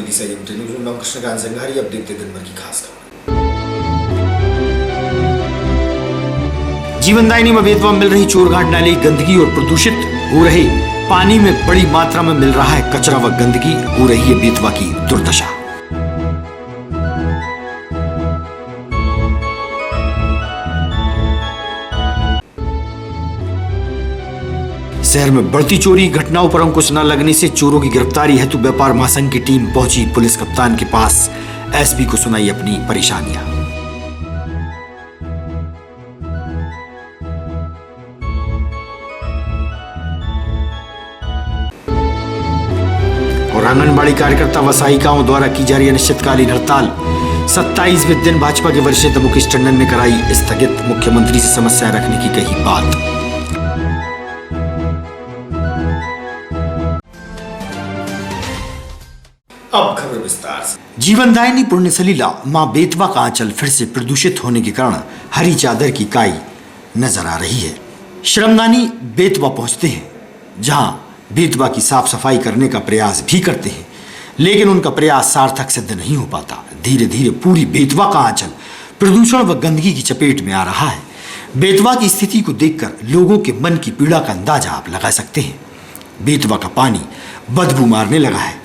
Vidisha unity news में कृष्णकांत संघारी। अब देखते दिन भर की खास खबर। जीवनदायिनी में बेतवा मिल रही चोरघाट नाले गंदगी और प्रदूषित हो रहे पानी में बड़ी मात्रा में मिल रहा है कचरा व गंदगी, हो रही है बेतवा की दुर्दशा। शहर में बढ़ती चोरी घटनाओं पर अंकुश न लगने से चोरों की गिरफ्तारी हेतु व्यापार महासंघ की टीम पहुंची पुलिस कप्तान के पास। एसपी को सुनाई अपनी परेशानियां। और आंगनबाड़ी कार्यकर्ता व सहायिकाओं द्वारा की जा रही अनिश्चितकालीन हड़ताल 27वें दिन भाजपा के वरिष्ठ नेता मुकेश टंडन ने कराई स्थगित। मुख्यमंत्री से समस्या रखने की कही बात। अब खबर विस्तार से। जीवनदायिनी पुण्य सलीला मां बेतवा का आंचल फिर से प्रदूषित होने के कारण हरी चादर की काई नजर आ रही है। श्रमदानी बेतवा पहुंचते हैं, जहां बेतवा की साफ सफाई करने का प्रयास भी करते हैं, लेकिन उनका प्रयास सार्थक सिद्ध नहीं हो पाता। धीरे धीरे पूरी बेतवा का आंचल प्रदूषण व गंदगी की चपेट में आ रहा है। बेतवा की स्थिति को देखकर लोगों के मन की पीड़ा का अंदाजा आप लगा सकते हैं। बेतवा का पानी बदबू मारने लगा है।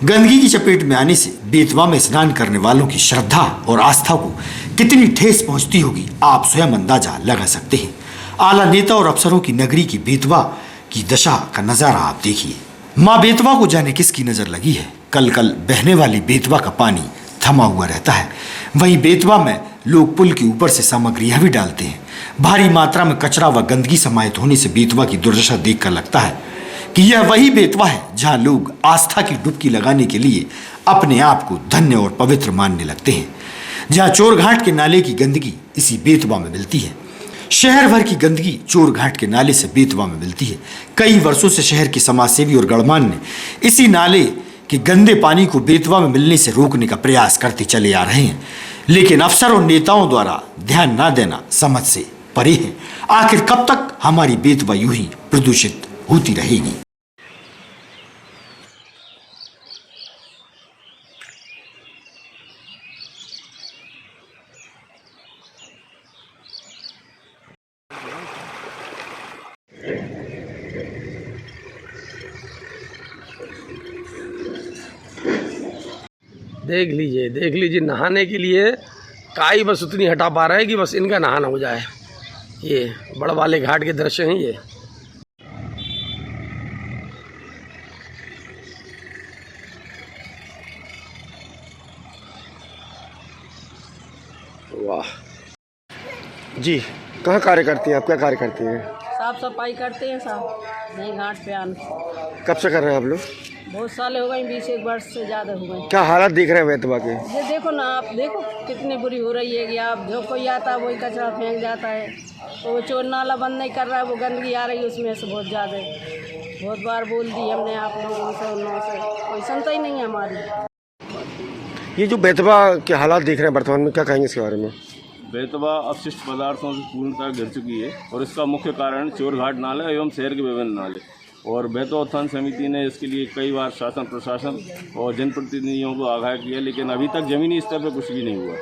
गंदगी की चपेट में आने से बेतवा में स्नान करने वालों की श्रद्धा और आस्था को कितनी ठेस पहुंचती होगी, आप स्वयं अंदाजा लगा सकते हैं। आला नेता और अफसरों की नगरी की बेतवा की दशा का नजारा आप देखिए। मां बेतवा को जाने किसकी नजर लगी है। कल कल बहने वाली बेतवा का पानी थमा हुआ रहता है। वहीं बेतवा में लोग पुल के ऊपर से सामग्रियां भी डालते हैं। भारी मात्रा में कचरा व गंदगी समाहित होने से बेतवा की दुर्दशा देखकर लगता है कि यह वही बेतवा है जहां लोग आस्था की डुबकी लगाने के लिए अपने आप को धन्य और पवित्र मानने लगते हैं। जहां चोरघाट के नाले की गंदगी इसी बेतवा में मिलती है। शहर भर की गंदगी चोरघाट के नाले से बेतवा में मिलती है। कई वर्षों से शहर के समाजसेवी और गणमान्य इसी नाले के गंदे पानी को बेतवा में मिलने से रोकने का प्रयास करते चले आ रहे हैं, लेकिन अफसर और नेताओं द्वारा ध्यान न देना समझ से परे है। आखिर कब तक हमारी बेतवा यूं ही प्रदूषित होती रहेगी। देख लीजिए नहाने के लिए काई बस उतनी हटा पा रहा है कि बस इनका नहाना हो जाए। ये बड़ वाले घाट के दृश्य हैं ये। वाह जी, कहाँ कार्य करती हैं आप? क्या कार्य करती हैं? साफ सफाई करते हैं साहब, यही घाट पे आने। कब से कर रहे हैं आप लोग? बहुत साले हो गए, 20 वर्ष से ज़्यादा हो गए। क्या हालत देख रहे हैं बेतवा के? ये देखो ना, आप देखो कितनी बुरी हो रही है कि आप जो कोई आता है वही कचरा फेंक जाता है। तो वो चोर नाला बंद नहीं कर रहा है, वो गंदगी आ रही है उसमें से बहुत ज़्यादा। बहुत बार बोल दी हमने आप लोगों से, उन से कोई सुनता ही नहीं है हमारी। ये जो बेतवा के हालात देख रहे हैं वर्तमान में, क्या कहेंगे इसके बारे में? बेतवा अपशिष्ट पदार्थों से पूर्णतः घिर चुकी है और इसका मुख्य कारण चोरघाट नाला एवं शहर के विभिन्न नाले। और बेतवा उत्थान समिति ने इसके लिए कई बार शासन प्रशासन और जनप्रतिनिधियों को आगाह किया, लेकिन अभी तक ज़मीनी स्तर पर कुछ भी नहीं हुआ।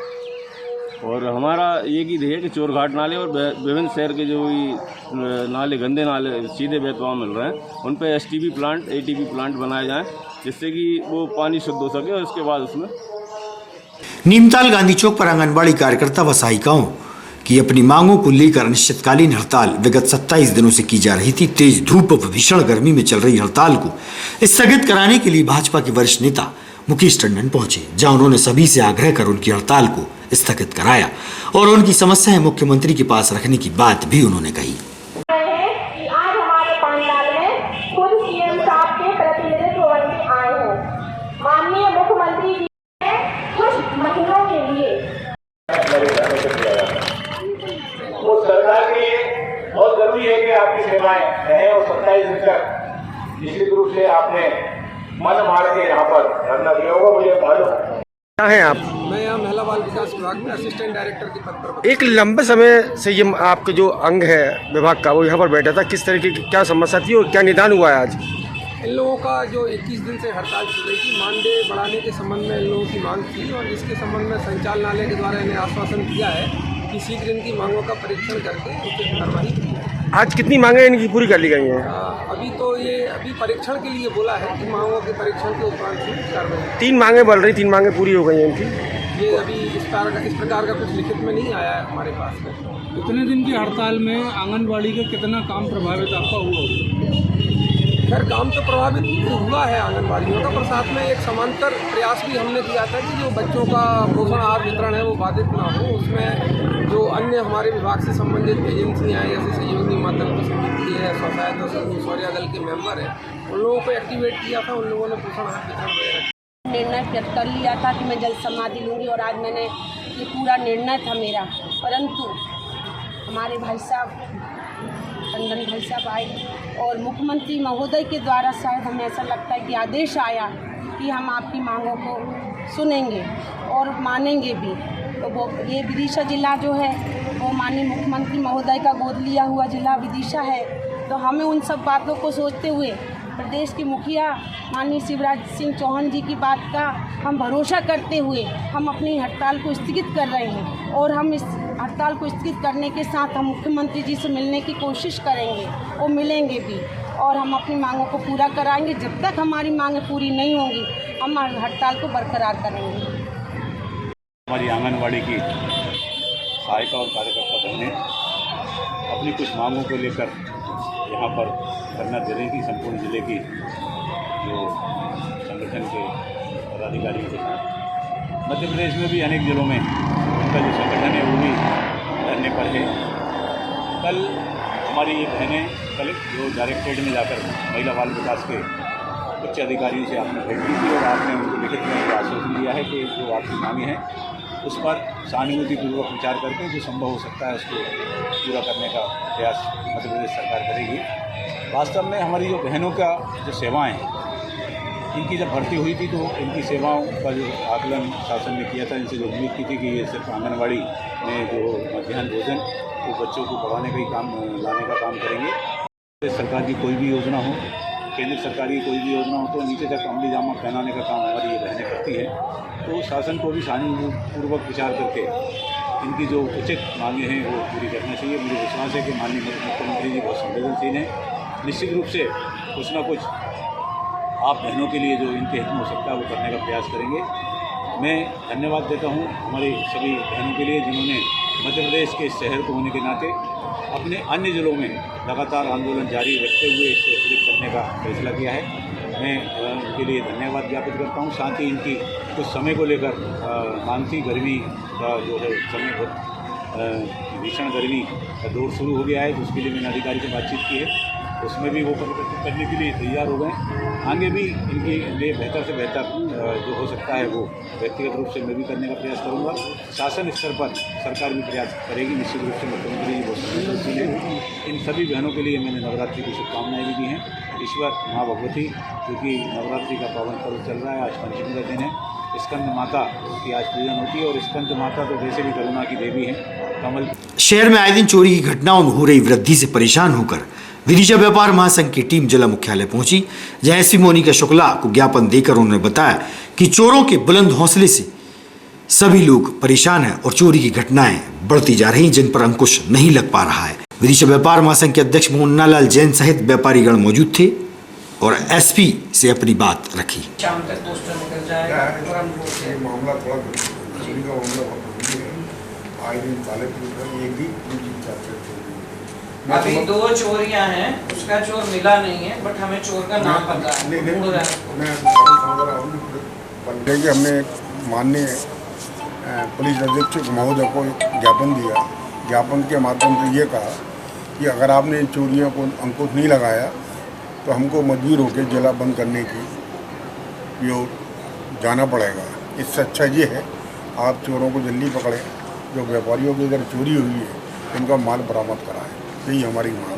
और हमारा ये की है कि चोरघाट नाले और विभिन्न शहर के जो भी नाले, गंदे नाले सीधे बेतवा मिल रहे हैं, उन पर STP प्लांट, ATP प्लांट बनाए जाएँ, जिससे कि वो पानी शुद्ध हो सके। और उसके बाद उसमें नीमताल गांधी चौक पर आंगनबाड़ी कार्यकर्ता व सहायिकाओं की अपनी मांगों को लेकर अनिश्चितकालीन हड़ताल विगत 27 दिनों से की जा रही थी। तेज धूप व भीषण गर्मी में चल रही हड़ताल को स्थगित कराने के लिए भाजपा के वरिष्ठ नेता मुकेश टंडन पहुंचे, जहां उन्होंने सभी से आग्रह कर उनकी हड़ताल को स्थगित कराया और उनकी समस्याएं मुख्यमंत्री के पास रखने की बात भी उन्होंने कही। माननीय मुख्यमंत्री जी ने कुछ महीनों के लिए उस सरकार के लिए बहुत जरूरी है कि आपकी सेवाएं रहें। और 27 दिन तक निश्चित रूप से आपने मन मार के यहाँ पर धरना दिया होगा, मुझे मालूम। क्या हैं आप? मैं यहाँ महिला बाल विकास विभाग में असिस्टेंट डायरेक्टर के पद पर। एक लंबे समय से ये आपके जो अंग है विभाग का, वो यहाँ पर बैठा था। किस तरह की क्या समस्या थी और क्या निदान हुआ है आज? इन लोगों का जो 21 दिन से हड़ताल चल रही थी, मानदेय बढ़ाने के संबंध में इन लोगों की मांग थी और इसके संबंध में संचालनालय के द्वारा इन्हें आश्वासन दिया है कि शीघ्र इनकी मांगों का परीक्षण करके उचित कार्रवाई की जाए। आज कितनी मांगें इनकी पूरी कर ली गई हैं? अभी तो ये परीक्षण के लिए बोला है कि मांगों के परीक्षण के उपरांत ही कार्रवाई। 3 मांगें बोल रही, 3 मांगें पूरी हो गई हैं इनकी। ये अभी इस प्रकार का कुछ लिखित में नहीं आया है हमारे पास में। इतने दिन की हड़ताल में आंगनबाड़ी का कितना काम प्रभावित आपका हुआ? खैर काम तो प्रभावित हुआ है आंगनबाड़ियों का, पर साथ में एक समांतर प्रयास भी हमने किया था कि जो बच्चों का पोषण आहार वितरण है वो बाधित ना हो। उसमें जो अन्य हमारे विभाग से संबंधित एजेंसियाँ हैं, जैसे सहयोगी मातृत्व समिति है, स्वसहायता समूह, शौर्या दल के मेंबर हैं, उन लोगों को एक्टिवेट किया था। उन लोगों ने पोषण आहार वितरण वगैरह निर्णय कर लिया था कि मैं जल समाधि लूँगी और आज मैंने ये पूरा निर्णय था मेरा। परंतु हमारे भाई साहब टंडन भाई साहब आए और मुख्यमंत्री महोदय के द्वारा शायद हमें ऐसा लगता है कि आदेश आया कि हम आपकी मांगों को सुनेंगे और मानेंगे भी। तो वो ये विदिशा जिला जो है वो माननीय मुख्यमंत्री महोदय का गोद लिया हुआ जिला विदिशा है। तो हमें उन सब बातों को सोचते हुए प्रदेश के मुखिया माननीय शिवराज सिंह चौहान जी की बात का हम भरोसा करते हुए हम अपनी हड़ताल को स्थगित कर रहे हैं और हम इस हड़ताल को स्थगित करने के साथ हम मुख्यमंत्री जी से मिलने की कोशिश करेंगे और मिलेंगे भी और हम अपनी मांगों को पूरा कराएंगे। जब तक हमारी मांगें पूरी नहीं होंगी हम हड़ताल को बरकरार करेंगे। हमारी आंगनबाड़ी की सहायिका और कार्यकर्ता बहनें अपनी कुछ मांगों को लेकर यहाँ पर धरना दे रही थी। संपूर्ण जिले की जो संगठन के पदाधिकारियों के साथ मध्य प्रदेश में भी अनेक जिलों में उनका जो संगठन है वो भी धरने पर है। कल हमारी ये बहनें कल जो डायरेक्टरेट में जाकर महिला बाल विकास के उच्च अधिकारियों से आपने भेंट की थी और आपने उनको लिखित में आश्वासन दिया है कि जो आपकी मांगे हैं उस पर सहानुभूतिपूर्वक विचार करके जो संभव हो सकता है उसको पूरा करने का प्रयास मध्य प्रदेश सरकार करेगी। वास्तव में हमारी जो बहनों का जो सेवाएं हैं इनकी जब भर्ती हुई थी तो इनकी सेवाओं का जो आकलन शासन ने किया था, इनसे जो उम्मीद की थी कि ये सिर्फ आंगनबाड़ी में जो मध्याह्न भोजन तो बच्चों को पढ़ाने का ही काम लाने का काम करेंगे। सरकार की कोई भी योजना हो, केंद्र सरकार की कोई भी योजना हो तो नीचे तक अमली जामा पहनाने का काम हमारी ये बहनें करती हैं। तो शासन को भी सहानुभूतिपूर्वक विचार करके इनकी जो उचित मांगे हैं वो पूरी करना चाहिए। मुझे विश्वास है कि माननीय मुख्यमंत्री जी बहुत संवेदनशील हैं। निश्चित रूप से कुछ ना कुछ आप बहनों के लिए जो इनके हित में हो सकता है वो करने का प्रयास करेंगे। मैं धन्यवाद देता हूँ हमारी सभी बहनों के लिए जिन्होंने मध्य प्रदेश के शहर को होने के नाते अपने अन्य जिलों में लगातार आंदोलन जारी रखते हुए इसको स्थगित करने का फैसला किया है। मैं उनके लिए धन्यवाद ज्ञापित करता हूँ। साथ ही इनकी कुछ समय को लेकर मानसी गर्मी का जो है समय भीषण गर्मी का दौर शुरू हो गया है, तो उसके लिए मैंने अधिकारी से बातचीत की है, उसमें भी वो परिवर्तित करने के लिए तैयार हो गए। आगे भी इनके लिए बेहतर से बेहतर जो हो सकता है वो व्यक्तिगत रूप से मैं भी करने का प्रयास करूँगा। शासन स्तर पर सरकार भी प्रयास करेगी। निश्चित रूप से मुख्यमंत्री जी बहुत संवेदनशील हैं। इन सभी बहनों के लिए मैंने नवरात्रि की शुभकामनाएं भी दी हैं। ईश्वर माँ भगवती, क्योंकि नवरात्रि का पावन पर्व चल रहा है, आज पंचमी का दिन है, स्कंद माता की आज पूजन होती है और स्कंद माता तो वैसे भी करुणा की देवी है। कमल शहर में आए दिन चोरी की घटनाओं में हो रही वृद्धि से परेशान होकर विदिशा व्यापार महासंघ की टीम जिला मुख्यालय पहुंची, जहां एसपी मोनिका शुक्ला को ज्ञापन देकर उन्होंने बताया कि चोरों के बुलंद हौसले से सभी लोग परेशान हैं और चोरी की घटनाएं बढ़ती जा रही, जिन पर अंकुश नहीं लग पा रहा है। विदिशा व्यापार महासंघ के अध्यक्ष मुन्नालाल जैन सहित व्यापारीगण मौजूद थे और एसपी से अपनी बात रखी। शाम तक पोस्टर निकल जाएगा और हम मामला थोड़ा चोरी का मामला आज दिन ताले ये भी अभी 2 चोरियां हैं, उसका चोर मिला नहीं है, बट हमें चोर का नाम पता है। हमने माननीय पुलिस अधीक्षक महोदय को ज्ञापन दिया। ज्ञापन के माध्यम से ये कहा कि अगर आपने इन चोरियों को अंकुश नहीं लगाया तो हमको मजबूर होकर जिला बंद करने की यो जाना पड़ेगा। इससे अच्छा ये है आप चोरों को जल्दी पकड़ें, जो व्यापारियों की अगर चोरी हुई है उनका माल बरामद कराएं। यही हमारी मांग है।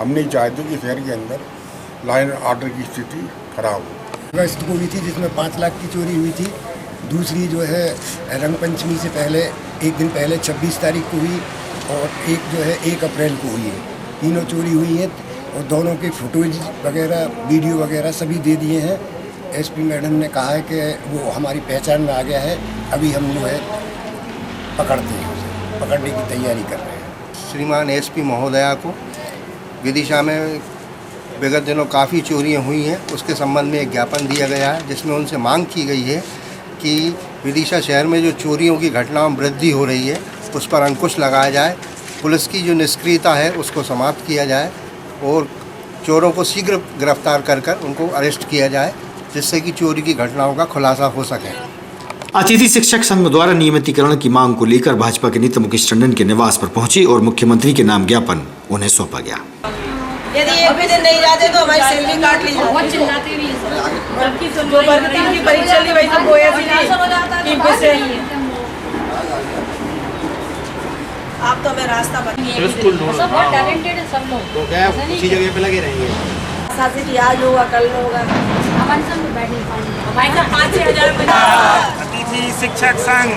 हम नहीं चाहते कि शहर के अंदर लाइन ऑर्डर की स्थिति खराब हो। अगस्त को हुई थी जिसमें 5 लाख की चोरी हुई थी। दूसरी जो है रंग पंचमी से पहले एक दिन पहले 26 तारीख को हुई और एक जो है 1 अप्रैल को हुई है। तीनों चोरी हुई हैं। और दोनों की फोटोज वगैरह वीडियो वगैरह सभी दे दिए हैं। एसपी मैडम ने कहा है कि वो हमारी पहचान में आ गया है, अभी हम जो है पकड़ते हैं, उसे पकड़ने की तैयारी कर रहे हैं। श्रीमान एसपी महोदया को विदिशा में विगत दिनों काफ़ी चोरियां हुई हैं, उसके संबंध में एक ज्ञापन दिया गया है जिसमें उनसे मांग की गई है कि विदिशा शहर में जो चोरियों की घटनाओं में वृद्धि हो रही है उस पर अंकुश लगाया जाए, पुलिस की जो निष्क्रियता है उसको समाप्त किया जाए और चोरों को शीघ्र गिरफ्तार कर उनको अरेस्ट किया जाए, जिससे कि चोरी की घटनाओं का खुलासा हो सके। अतिथि शिक्षक संघ द्वारा नियमितीकरण की मांग को लेकर भाजपा के नेता मुकेश टंडन के निवास पर पहुंचे और मुख्यमंत्री के नाम ज्ञापन उन्हें सौंपा गया। यदि एक भी दिन नहीं जाते तो हमारी सैलरी काट ली जाती है। जो भर्ती की परीक्षा ली वही सब बोया थी। आप तो हमें रास्ता बताइए। सब बहुत टैलेंटेड है सब लोग, तो क्या उसी जगह पे लगे रहेंगे? साथी की आज होगा कल होगा, हमारे संग बैठ नहीं पाएंगे। भाई साहब 5-6 अतिथि शिक्षक संघ।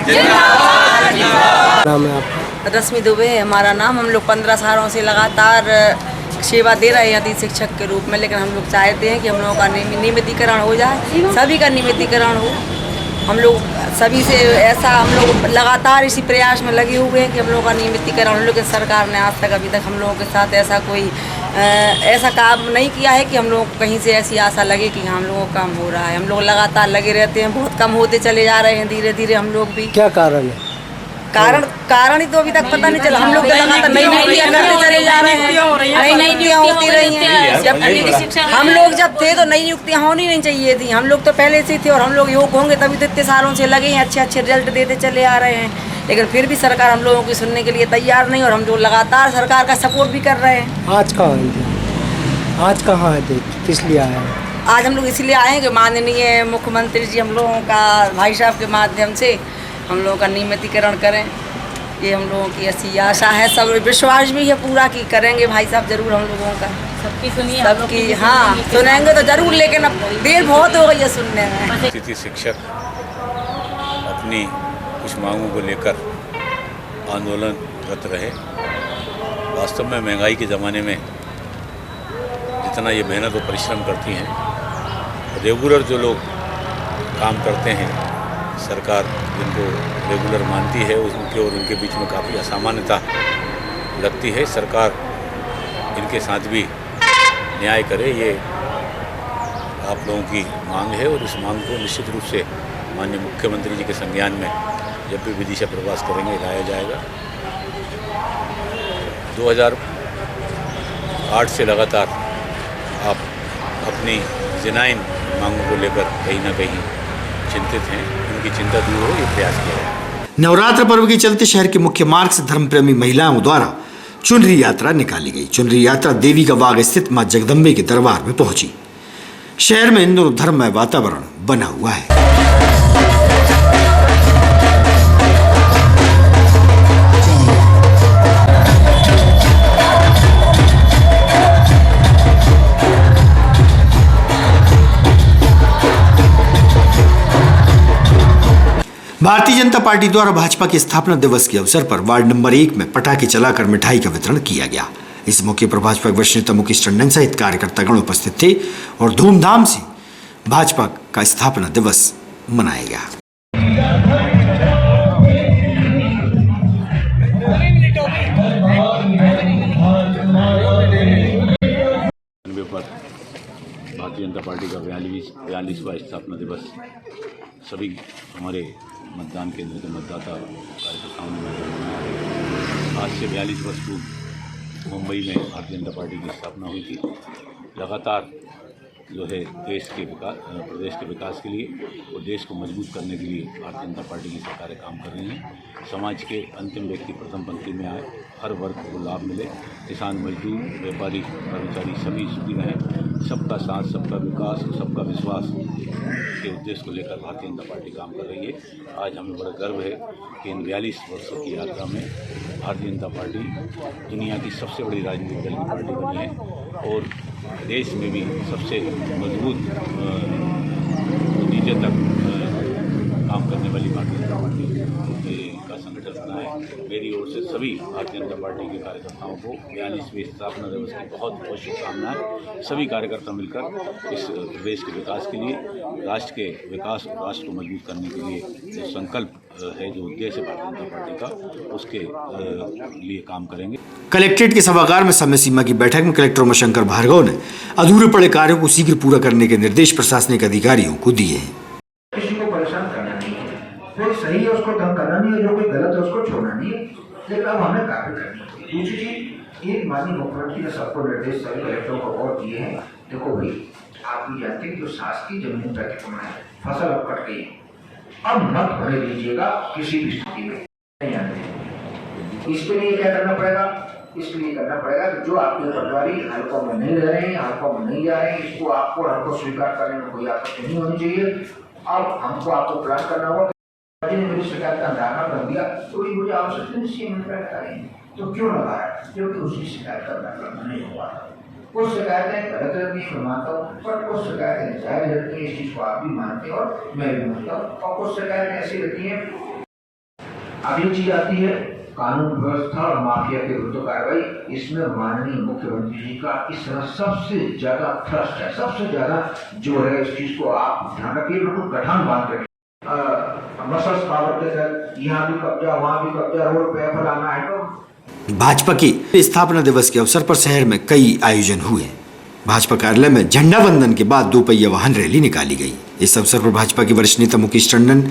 नाम है आपका? रश्मि दुबे है हमारा नाम। हम लोग 15 सालों से लगातार सेवा दे रहे हैं अतिथि शिक्षक के रूप में, लेकिन हम लोग चाहते हैं कि हम लोगों का नियमितीकरण हो जाए, सभी का नियमितीकरण हो। हम लोग सभी से ऐसा हम लोग लगातार इसी प्रयास में लगे हुए हैं कि हम लोगों का नियमितीकरण हो, लेकिन सरकार ने आज तक अभी तक हम लोगों के साथ ऐसा कोई ऐसा काम नहीं किया है कि हम लोग कहीं से ऐसी आशा लगे कि हम लोगों का काम हो रहा है। हम लोग लगातार लगे रहते हैं, बहुत कम होते चले जा रहे हैं धीरे धीरे हम लोग भी। क्या कारण है? कारण ही तो अभी तक पता नहीं चला। हम लोग तो लगातार नई नियुक्तियां करते चले जा रहे हैं, नई नियुक्तियां होती रही हैं। हम लोग जब थे तो नई नियुक्तियां होनी नहीं चाहिए थी, हम लोग तो पहले से थे और हम लोग योग होंगे तभी तो इतने सालों से लगे हैं, अच्छे अच्छे रिजल्ट देते चले आ रहे हैं, लेकिन फिर भी सरकार हम लोगों की सुनने के लिए तैयार नहीं और हम लोग लगातार सरकार का सपोर्ट भी कर रहे हैं। आज कहाँ है? किस लिए आए हैं? आज हम लोग इसलिए आए हैं कि माननीय मुख्यमंत्री जी हम लोगों का भाई साहब के माध्यम से हम लोगों का नियमितीकरण करें, ये हम लोगों की ऐसी आशा है। सब विश्वास भी है पूरा कि करेंगे भाई साहब जरूर हम लोगों का। सबकी सुनिए, सबकी हाँ सुनेंगे तो जरूर, लेकिन अब देर बहुत हो गई है सुनने में। अतिथि शिक्षक अपनी कुछ मांगों को लेकर आंदोलनरत रहे। वास्तव में महंगाई के ज़माने में जितना ये मेहनत और परिश्रम करती हैं, रेगुलर जो लोग काम करते हैं, सरकार जिनको रेगुलर मानती है उनके और उनके बीच में काफ़ी असामान्यता लगती है। सरकार इनके साथ भी न्याय करे, ये आप लोगों की मांग है और इस मांग को निश्चित रूप से माननीय मुख्यमंत्री जी के संज्ञान में जब भी विदिशा प्रवास करेंगे लाया जाएगा। 2008 से लगातार आप अपनी जेनाइन मांगों को लेकर कहीं ना कहीं चिंतित हैं, उनकी चिंता दूर हो ये प्रयास किया है। नवरात्र पर्व के चलते शहर के मुख्य मार्ग से धर्म प्रेमी महिलाओं द्वारा चुनरी यात्रा निकाली गई। चुनरी यात्रा देवी का बाग स्थित मां जगदम्बे के दरबार में पहुंची। शहर में हिंदू धर्ममय वातावरण बना हुआ है। भारतीय जनता पार्टी द्वारा भाजपा के स्थापना दिवस के अवसर पर वार्ड नंबर 1 में पटाखे चलाकर मिठाई का वितरण किया गया। इस मौके पर भाजपा के वरिष्ठ नेता मुकेश टंडन सहित कार्यकर्तागण उपस्थित थे और धूमधाम से भाजपा का स्थापना दिवस मनाया गया। भारतीय जनता पार्टी का 42वां स्थापना दिवस सभी हमारे मतदान केंद्र के मतदाता कार्यकर्ताओं ने मनाया। आज से 42 वर्ष पूर्व मुंबई में भारतीय जनता पार्टी की स्थापना हुई थी। लगातार जो है प्रदेश के विकास के लिए और देश को मजबूत करने के लिए भारतीय जनता पार्टी की सरकारें काम कर रही हैं। समाज के अंतिम व्यक्ति प्रथम पंक्ति में आए, हर वर्ग को लाभ मिले, किसान, मजदूर, व्यापारी, कर्मचारी सभी सुखी रहें। सबका साथ, सबका विकास और सबका विश्वास के उद्देश्य को लेकर भारतीय जनता पार्टी काम कर रही है। आज हमें बड़ा गर्व है कि इन 42 वर्षों की यात्रा में भारतीय जनता पार्टी दुनिया की सबसे बड़ी राजनीतिक दल की पार्टी बनी है और देश में भी सबसे मजबूत नतीजे तक काम करने वाली भारतीय जनता पार्टी का संगठन बना है। मेरी ओर से सभी भारतीय जनता पार्टी के कार्यकर्ताओं को 42वें स्थापना दिवस की बहुत बहुत शुभकामनाएं। सभी कार्यकर्ता मिलकर इस देश के विकास के लिए, राष्ट्र के विकास और राष्ट्र को मजबूत करने के लिए जो संकल्प है, जो उद्देश्य है भारतीय जनता पार्टी का, उसके लिए काम करेंगे। कलेक्ट्रेट के सभागार में समय सीमा की बैठक में कलेक्टर उमाशंकर भार्गव ने अधूरे पड़े कार्यों को शीघ्र पूरा करने के निर्देश प्रशासनिक अधिकारियों को दिए हैं। किसी को परेशान करना नहीं है, कोई सही है उसको तंग करना नहीं है, जो कोई गलत है उसको छोड़ना नहीं है, लेकिन अब हमें कार्य करनी है। दूसरी चीज, एक माननीय मुख्यमंत्री ने सबको निर्देश सभी कलेक्टरों को और दिए हैं। देखो भाई, आप भी जानते हैं कि जो शासकीय जमीन पर अतिक्रमण है, फसल अब कट गई, अब मत होने दीजिएगा किसी भी स्थिति में। इसके लिए क्या करना पड़ेगा? इसके लिए करना पड़ेगा कि जो आपके पटवारी हल्कों में नहीं रह रहे हैं, हल्कों में नहीं जा रहे हैं, इसको आपको हल्को स्वीकार करने में कोई आपत्ति नहीं होनी चाहिए। अब हमको आपको प्लान करना होगा। मेरी शिकायत का निराकरण कर दिया तो मुझे आवश्यकता नहीं है, तो क्यों लगा है? क्योंकि उसकी शिकायत का निराकरण नहीं हुआ। कुछ शिकायतें गलत रहती है, मैं मानता हूँ, पर कुछ शिकायतें जायज रहती है, इस चीज को आप भी मानते हैं और मैं भी मानता हूँ। और कुछ शिकायतें ऐसी रहती हैं। अगली चीज आती है कानून व्यवस्था और माफिया के विरुद्ध कार्रवाई। इसमें माननीय मुख्यमंत्री जी का इस समय सबसे ज्यादा थ्रस्ट है, सबसे ज्यादा जो है, इस चीज को आप ध्यान रखिए, बिल्कुल गठान बांध रखिए। मसल्स पावर के तहत यहाँ भी कब्जा, वहाँ भी कब्जा, रोड पे फलाना है। तो भाजपा के स्थापना दिवस के अवसर पर शहर में कई आयोजन हुए। भाजपा कार्यालय में झंडा वंदन के बाद 2 पहिया वाहन रैली निकाली गई। इस अवसर पर भाजपा के वरिष्ठ नेता मुकेश टंडन,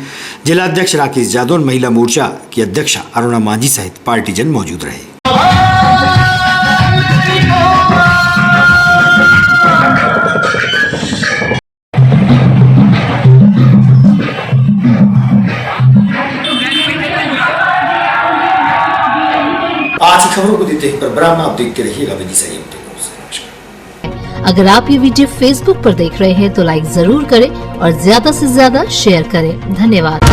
जिलाध्यक्ष राकेश यादव और महिला मोर्चा की अध्यक्षा अरुणा मांझी सहित पार्टीजन मौजूद रहे। आज की खबरों को देते हैं पर ब्राह्मण, आप देखते रहिएगा विदिशा न्यूज़। अगर आप ये वीडियो फेसबुक पर देख रहे हैं तो लाइक जरूर करें और ज्यादा से ज्यादा शेयर करें। धन्यवाद।